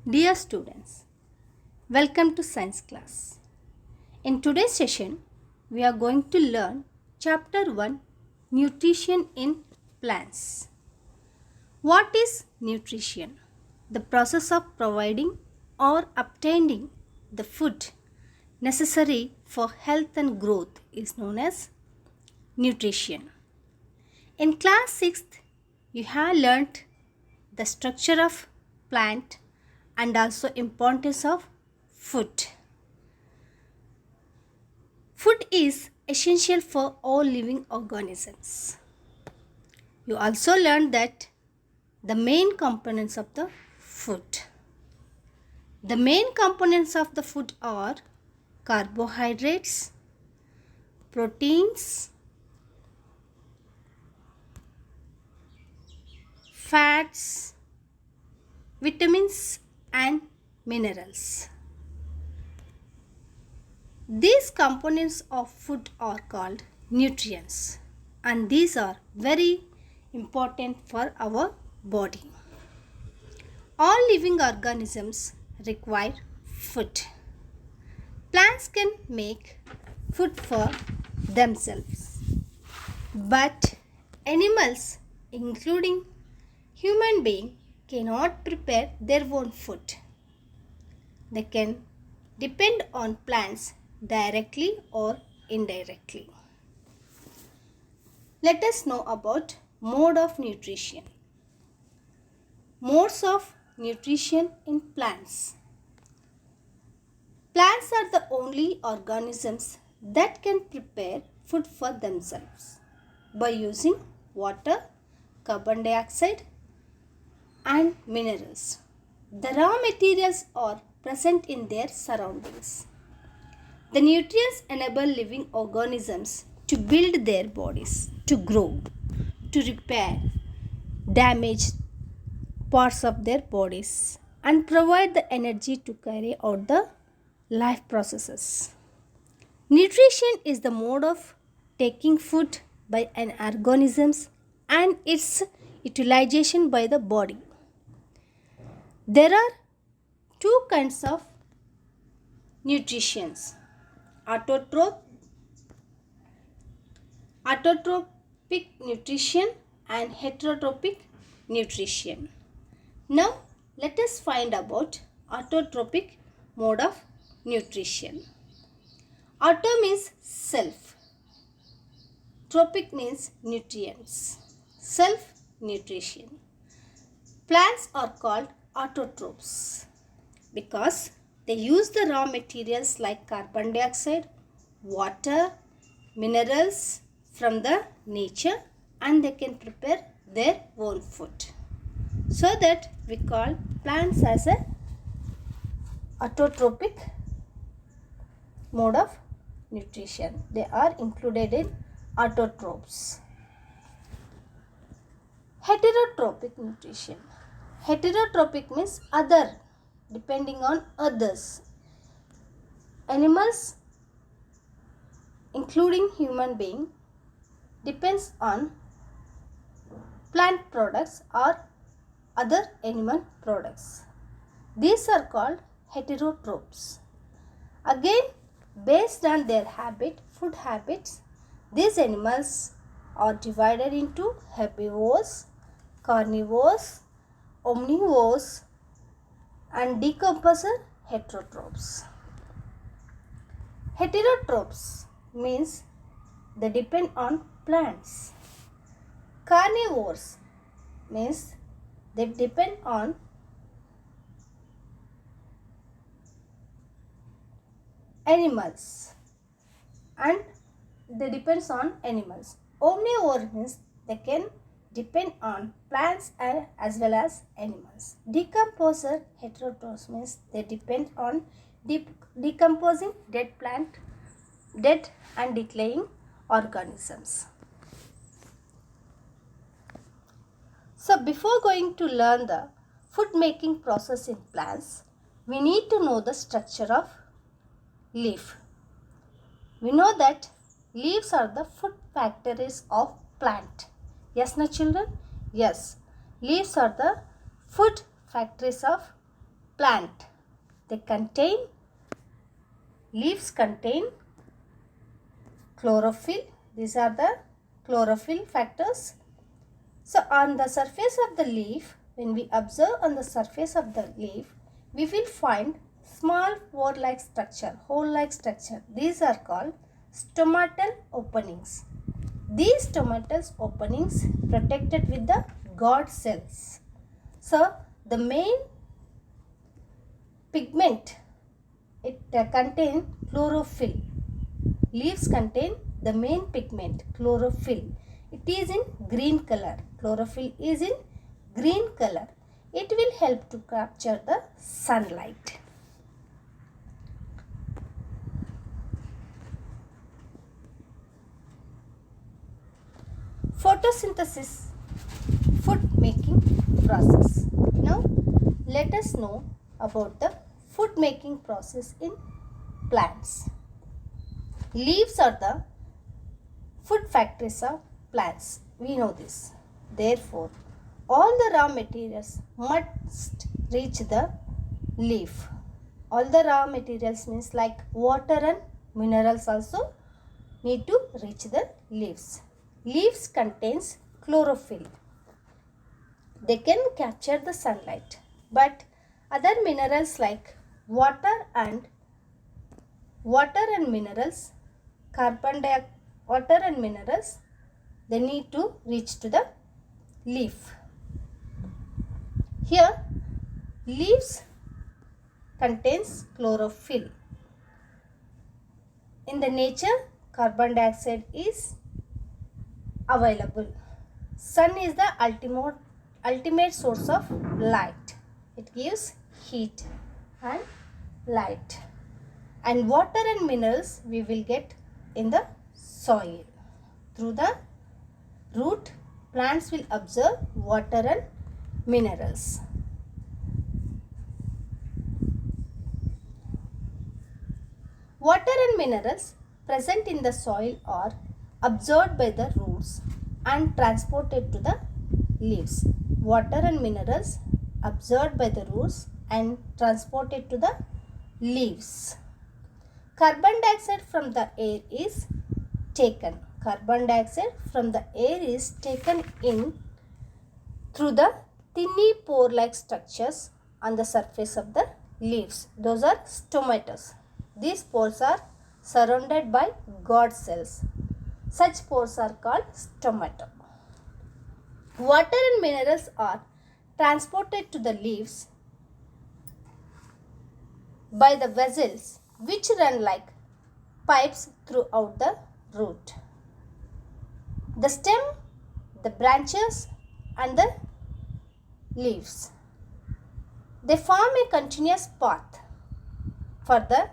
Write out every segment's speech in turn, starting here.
Dear students, welcome to science class. In today's session, we are going to learn chapter 1 Nutrition in Plants. What is nutrition? The process of providing or obtaining the food necessary for health and growth is known as nutrition. In class 6th, you have learnt the structure of plant and also importance of food. Food is essential for all living organisms. You also learned that the main components of the food. The main components of the food are carbohydrates, proteins, fats, vitamins and minerals. These components of food are called nutrients and these are very important for our body. All living organisms require food. Plants can make food for themselves, but animals, including human beings, cannot prepare their own food. They can depend on plants directly or indirectly. Let us know about mode of nutrition. Modes of nutrition in plants. Plants are the only organisms that can prepare food for themselves by using water, carbon dioxide, and minerals. The raw materials are present in their surroundings. The nutrients enable living organisms to build their bodies, to grow, to repair damaged parts of their bodies, and provide the energy to carry out the life processes. Nutrition is the mode of taking food by an organism and its utilization by the body. There are two kinds of nutritions: autotrophic nutrition and heterotrophic nutrition. Now let us find about autotrophic mode of nutrition. Auto means self. Tropic means nutrients. Self nutrition. Plants are called autotrophs because they use the raw materials like carbon dioxide, water, minerals from the nature, and they can prepare their own food. So that we call plants as a autotrophic mode of nutrition. They are included in autotrophs. Heterotrophic nutrition. Heterotrophic means other, depending on others. Animals, including human being, depends on plant products or other animal products. These are called heterotrophs. Again, based on their food habits, these animals are divided into herbivores, carnivores, omnivores, and decomposer heterotrophs. Heterotrophs means they depend on plants. Carnivores means they depend on animals and they depends on animals. Omnivore means they can depend on plants as well as animals. Decomposer heterotrophs means they depend on decomposing dead and decaying organisms. So before going to learn the food making process in plants, we need to know the structure of leaf. We know that leaves are the food factories of plant. Yes, na children? Yes, leaves are the food factories of plant. Leaves contain chlorophyll. These are the chlorophyll factors. So on the surface of the leaf, when we observe on the surface of the leaf, we will find small pore-like structure, hole-like structure. These are called stomatal openings. These stomatal openings protected with the guard cells. So the main pigment, it contains chlorophyll. Leaves contain the main pigment, chlorophyll. It is in green color. Chlorophyll is in green color. It will help to capture the sunlight. Photosynthesis, food making process. Now let us know about the food making process in plants. Leaves are the food factories of plants. We know this. Therefore, all the raw materials must reach the leaf. All the raw materials means like water and minerals also need to reach the leaves. Leaves contains chlorophyll. They can capture the sunlight. But other minerals like water and minerals, water and minerals, they need to reach to the leaf. Here, leaves contains chlorophyll. In the nature, carbon dioxide is available. Sun is the ultimate source of light. It gives heat and light. And water and minerals we will get in the soil. Through the root, plants will absorb water and minerals. Water and minerals present in the soil are absorbed by the roots and transported to the leaves. Water and minerals absorbed by the roots and transported to the leaves. Carbon dioxide from the air is taken. Carbon dioxide from the air is taken in through the tiny pore-like structures on the surface of the leaves. Those are stomatas. These pores are surrounded by guard cells. Such pores are called stomata. Water and minerals are transported to the leaves by the vessels which run like pipes throughout the root. The stem, the branches and the leaves, they form a continuous path for the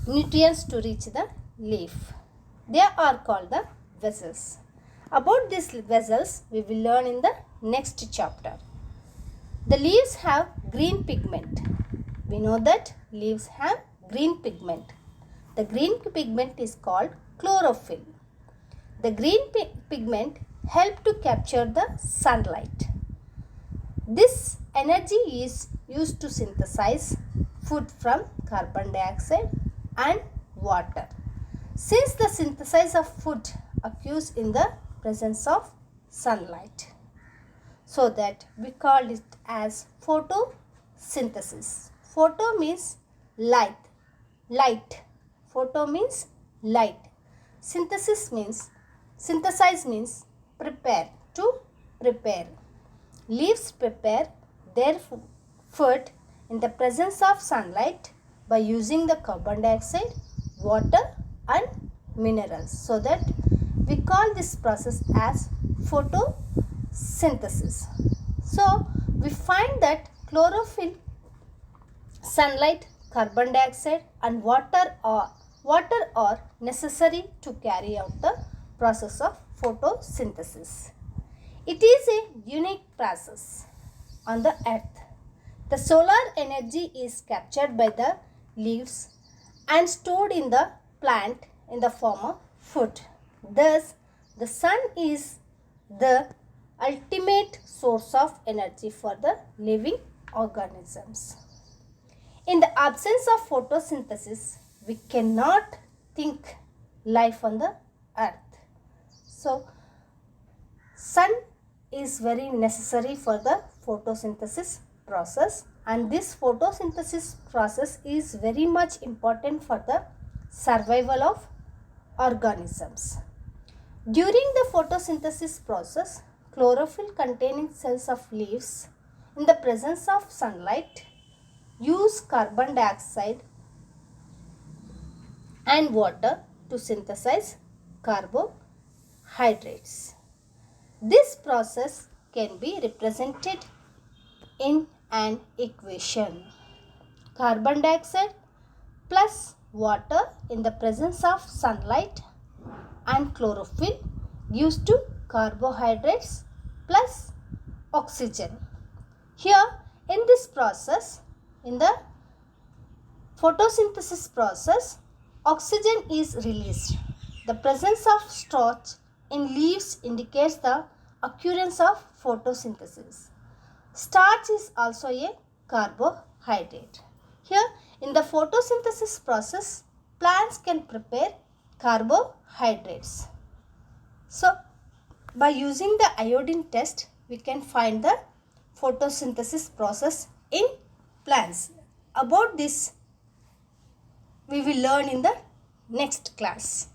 nutrients to reach the leaf. They are called the vessels. About these vessels we will learn in the next chapter. The leaves have green pigment. We know that leaves have green pigment. The green pigment is called chlorophyll. The green pigment helps to capture the sunlight. This energy is used to synthesize food from carbon dioxide and water. Since the synthesis of food occurs in the presence of sunlight, so that we call it as photosynthesis. Photo means light. Photo means light. Synthesize means prepare, to prepare. Leaves prepare their food in the presence of sunlight by using the carbon dioxide, water and minerals. So that we call this process as photosynthesis. So we find that chlorophyll, sunlight, carbon dioxide and water are necessary to carry out the process of photosynthesis. It is a unique process on the earth. The solar energy is captured by the leaves and stored in the plant in the form of food. Thus, the sun is the ultimate source of energy for the living organisms. In the absence of photosynthesis, we cannot think life on the earth. So, sun is very necessary for the photosynthesis process, and this photosynthesis process is very much important for the survival of organisms. During the photosynthesis process, chlorophyll containing cells of leaves in the presence of sunlight use carbon dioxide and water to synthesize carbohydrates. This process can be represented in an equation. Carbon dioxide plus water in the presence of sunlight and chlorophyll gives to carbohydrates plus oxygen. Here in this process, in the photosynthesis process, oxygen is released. The presence of starch in leaves indicates the occurrence of photosynthesis. Starch is also a carbohydrate. Here in the photosynthesis process, plants can prepare carbohydrates. So, by using the iodine test, we can find the photosynthesis process in plants. About this, we will learn in the next class.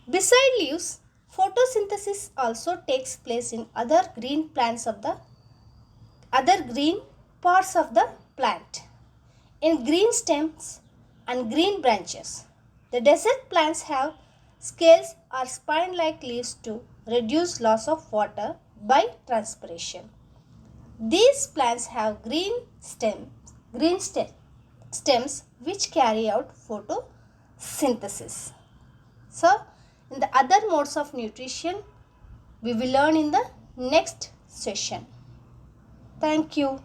Beside leaves, photosynthesis also takes place in other green parts of the plant. In green stems and green branches. The desert plants have scales or spine-like leaves to reduce loss of water by transpiration. These plants have green stems which carry out photosynthesis. So, in the other modes of nutrition, we will learn in the next session. Thank you.